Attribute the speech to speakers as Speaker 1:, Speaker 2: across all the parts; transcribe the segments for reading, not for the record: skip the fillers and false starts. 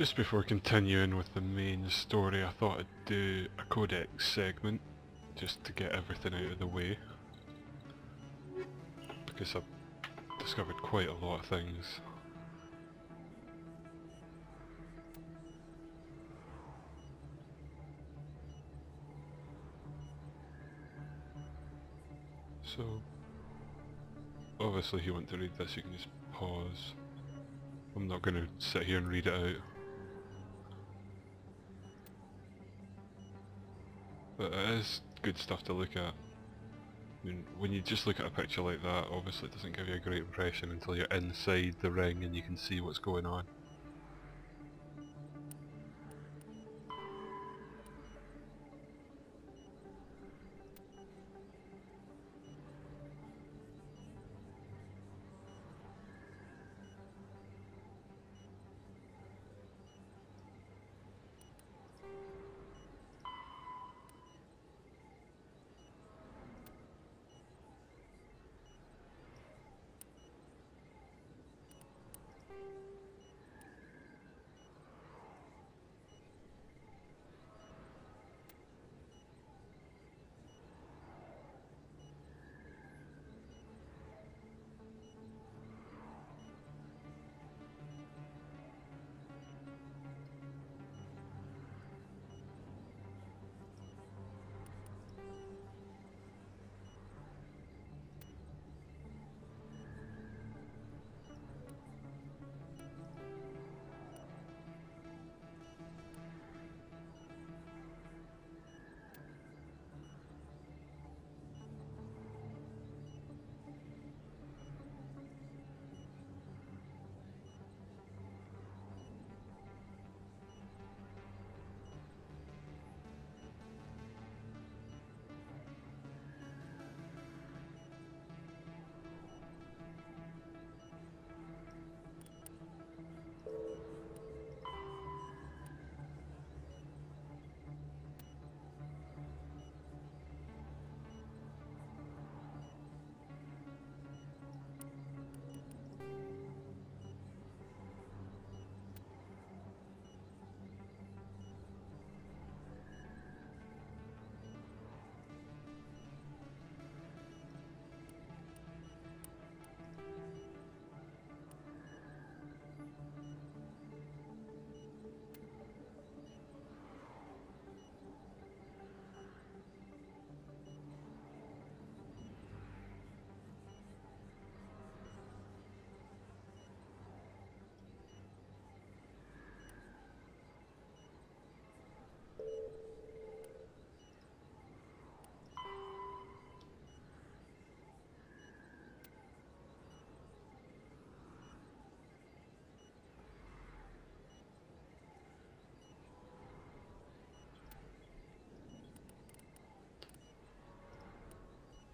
Speaker 1: Just before continuing with the main story, I thought I'd do a Codex segment, just to get everything out of the way, because I've discovered quite a lot of things. So, obviously if you want to read this you can just pause. I'm not going to sit here and read it out. But it is good stuff to look at. I mean, when you just look at a picture like that, obviously it doesn't give you a great impression until you're inside the ring and you can see what's going on.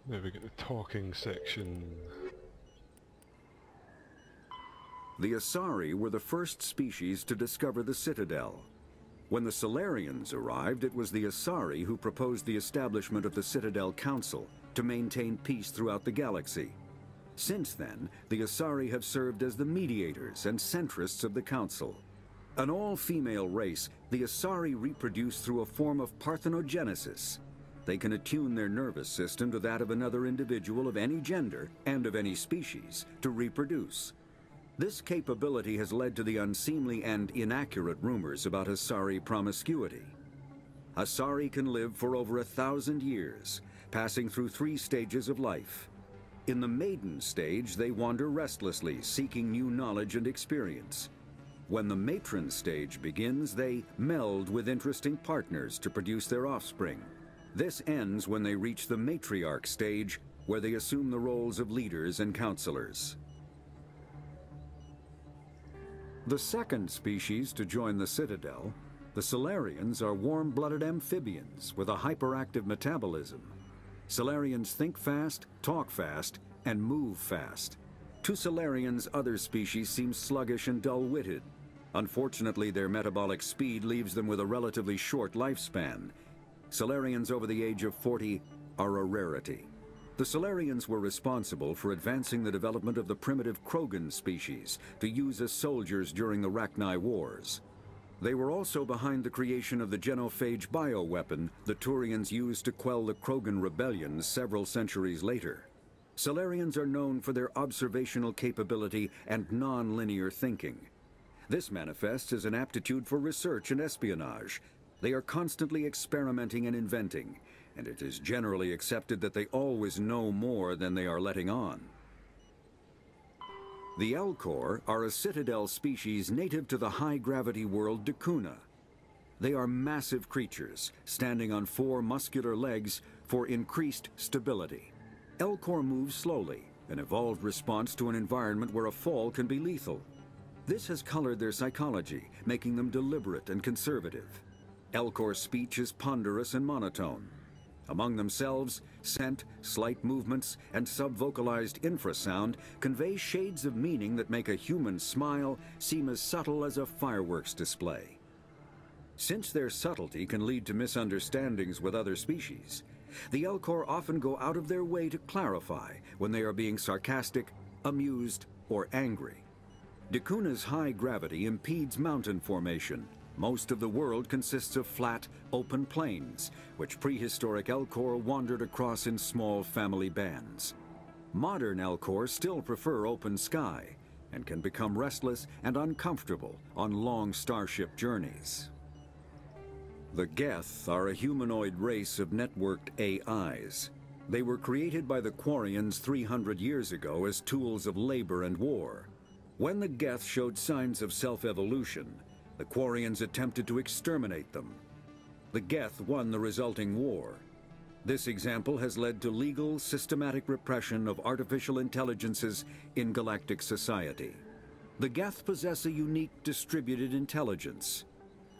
Speaker 1: There we get the talking section.
Speaker 2: The Asari were the first species to discover the Citadel. When the Solarians arrived, it was the Asari who proposed the establishment of the Citadel Council to maintain peace throughout the galaxy. Since then, the Asari have served as the mediators and centrists of the Council. An all-female race, the Asari reproduce through a form of parthenogenesis. They can attune their nervous system to that of another individual of any gender and of any species to reproduce. This capability has led to the unseemly and inaccurate rumors about Asari promiscuity. Asari can live for over 1,000 years, passing through 3 stages of life. In the maiden stage, they wander restlessly, seeking new knowledge and experience. When the matron stage begins, they meld with interesting partners to produce their offspring. This ends when they reach the matriarch stage, where they assume the roles of leaders and counselors. The second species to join the Citadel, the Solarians, are warm-blooded amphibians with a hyperactive metabolism. Solarians think fast, talk fast, and move fast. To Solarians, other species seem sluggish and dull-witted. Unfortunately, their metabolic speed leaves them with a relatively short lifespan. Solarians over the age of 40 are a rarity. The Solarians were responsible for advancing the development of the primitive Krogan species to use as soldiers during the Rachni Wars. They were also behind the creation of the genophage bioweapon the Turians used to quell the Krogan rebellions several centuries later. Solarians are known for their observational capability and non-linear thinking. This manifests as an aptitude for research and espionage. They are constantly experimenting and inventing, and it is generally accepted that they always know more than they are letting on. The Elcor are a citadel species native to the high-gravity world Decuna. They are massive creatures, standing on 4 muscular legs for increased stability. Elcor move slowly, an evolved response to an environment where a fall can be lethal. This has colored their psychology, making them deliberate and conservative. Elcor's speech is ponderous and monotone. Among themselves, scent, slight movements, and subvocalized infrasound convey shades of meaning that make a human smile seem as subtle as a fireworks display. Since their subtlety can lead to misunderstandings with other species, the Elcor often go out of their way to clarify when they are being sarcastic, amused, or angry. Decuna's high gravity impedes mountain formation. Most of the world consists of flat, open plains, which prehistoric Elcor wandered across in small family bands. Modern Elcor still prefer open sky, and can become restless and uncomfortable on long starship journeys. The Geth are a humanoid race of networked AIs. They were created by the Quarians 300 years ago as tools of labor and war. When the Geth showed signs of self-evolution, the Quarians attempted to exterminate them. The Geth won the resulting war. This example has led to legal, systematic repression of artificial intelligences in galactic society. The Geth possess a unique distributed intelligence.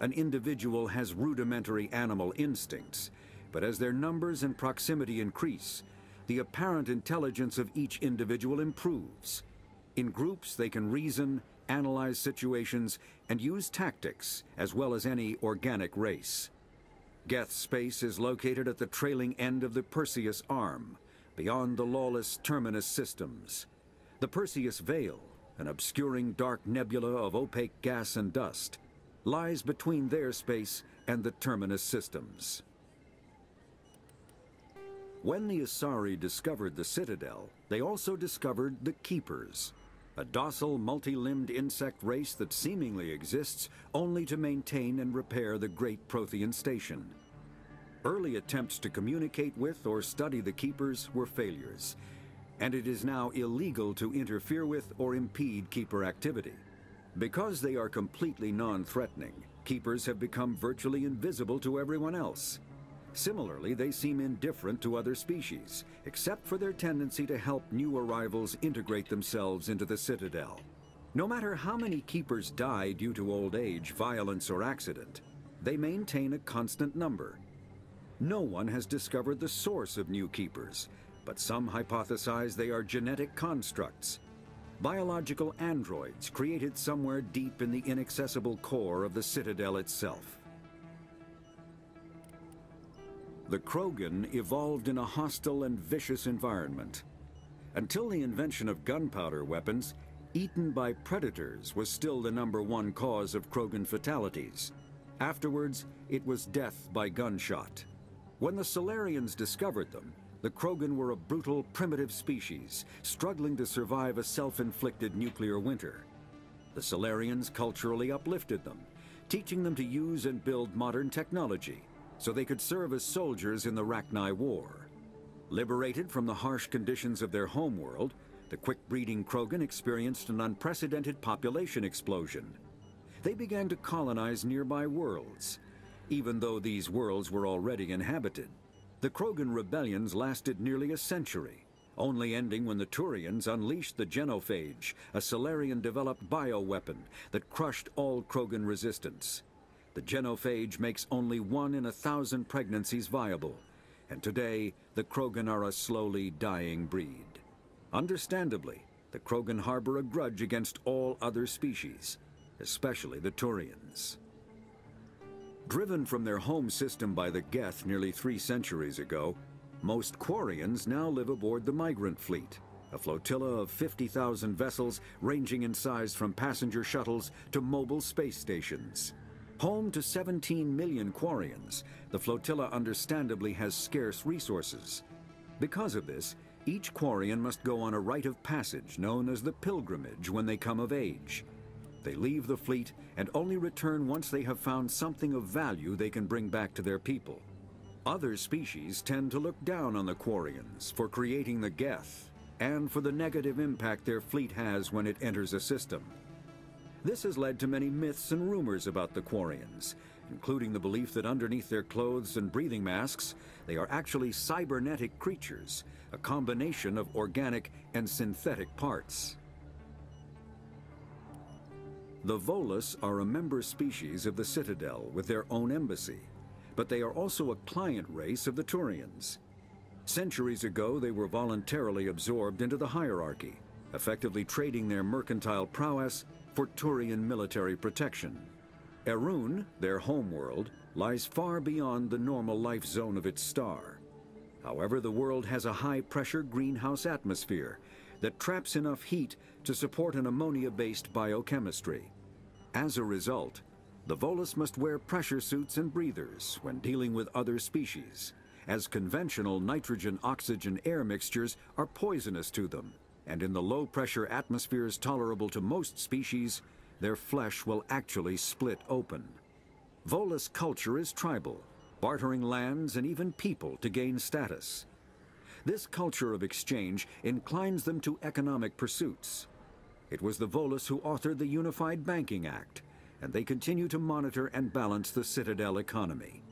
Speaker 2: An individual has rudimentary animal instincts, but as their numbers and proximity increase, the apparent intelligence of each individual improves. In groups, they can reason, analyze situations, and use tactics as well as any organic race. Geth space is located at the trailing end of the Perseus Arm, beyond the lawless Terminus systems. The Perseus Veil, an obscuring dark nebula of opaque gas and dust, lies between their space and the Terminus systems. When the Asari discovered the Citadel, they also discovered the Keepers, a docile, multi-limbed insect race that seemingly exists only to maintain and repair the Great Prothean Station. Early attempts to communicate with or study the Keepers were failures, and it is now illegal to interfere with or impede Keeper activity. Because they are completely non-threatening, Keepers have become virtually invisible to everyone else. Similarly, they seem indifferent to other species, except for their tendency to help new arrivals integrate themselves into the Citadel. No matter how many Keepers die due to old age, violence, or accident, they maintain a constant number. No one has discovered the source of new Keepers, but some hypothesize they are genetic constructs, biological androids created somewhere deep in the inaccessible core of the Citadel itself. The Krogan evolved in a hostile and vicious environment. Until the invention of gunpowder weapons, eaten by predators was still the #1 cause of Krogan fatalities. Afterwards, it was death by gunshot. When the Solarians discovered them, the Krogan were a brutal, primitive species, struggling to survive a self-inflicted nuclear winter. The Solarians culturally uplifted them, teaching them to use and build modern technology, so they could serve as soldiers in the Rachni War. Liberated from the harsh conditions of their homeworld, the quick-breeding Krogan experienced an unprecedented population explosion. They began to colonize nearby worlds. Even though these worlds were already inhabited, the Krogan rebellions lasted nearly a century, only ending when the Turians unleashed the genophage, a Solarian-developed bioweapon that crushed all Krogan resistance. The genophage makes only 1 in 1,000 pregnancies viable, and today the Krogan are a slowly dying breed. Understandably, the Krogan harbor a grudge against all other species, especially the Turians. Driven from their home system by the Geth nearly 3 centuries ago, most Quarians now live aboard the Migrant Fleet, a flotilla of 50,000 vessels ranging in size from passenger shuttles to mobile space stations. Home to 17 million Quarians, the flotilla understandably has scarce resources. Because of this, each Quarian must go on a rite of passage known as the pilgrimage when they come of age. They leave the fleet and only return once they have found something of value they can bring back to their people. Other species tend to look down on the Quarians for creating the Geth and for the negative impact their fleet has when it enters a system. This has led to many myths and rumors about the Quarians, including the belief that underneath their clothes and breathing masks, they are actually cybernetic creatures, a combination of organic and synthetic parts. The Volus are a member species of the Citadel with their own embassy, but they are also a client race of the Turians. Centuries ago, they were voluntarily absorbed into the hierarchy, effectively trading their mercantile prowess for Turian military protection. Erun, their homeworld, lies far beyond the normal life zone of its star. However, the world has a high-pressure greenhouse atmosphere that traps enough heat to support an ammonia-based biochemistry. As a result, the Volus must wear pressure suits and breathers when dealing with other species, as conventional nitrogen-oxygen air mixtures are poisonous to them, and in the low-pressure atmospheres tolerable to most species, their flesh will actually split open. Volus culture is tribal, bartering lands and even people to gain status. This culture of exchange inclines them to economic pursuits. It was the Volus who authored the Unified Banking Act, and they continue to monitor and balance the Citadel economy.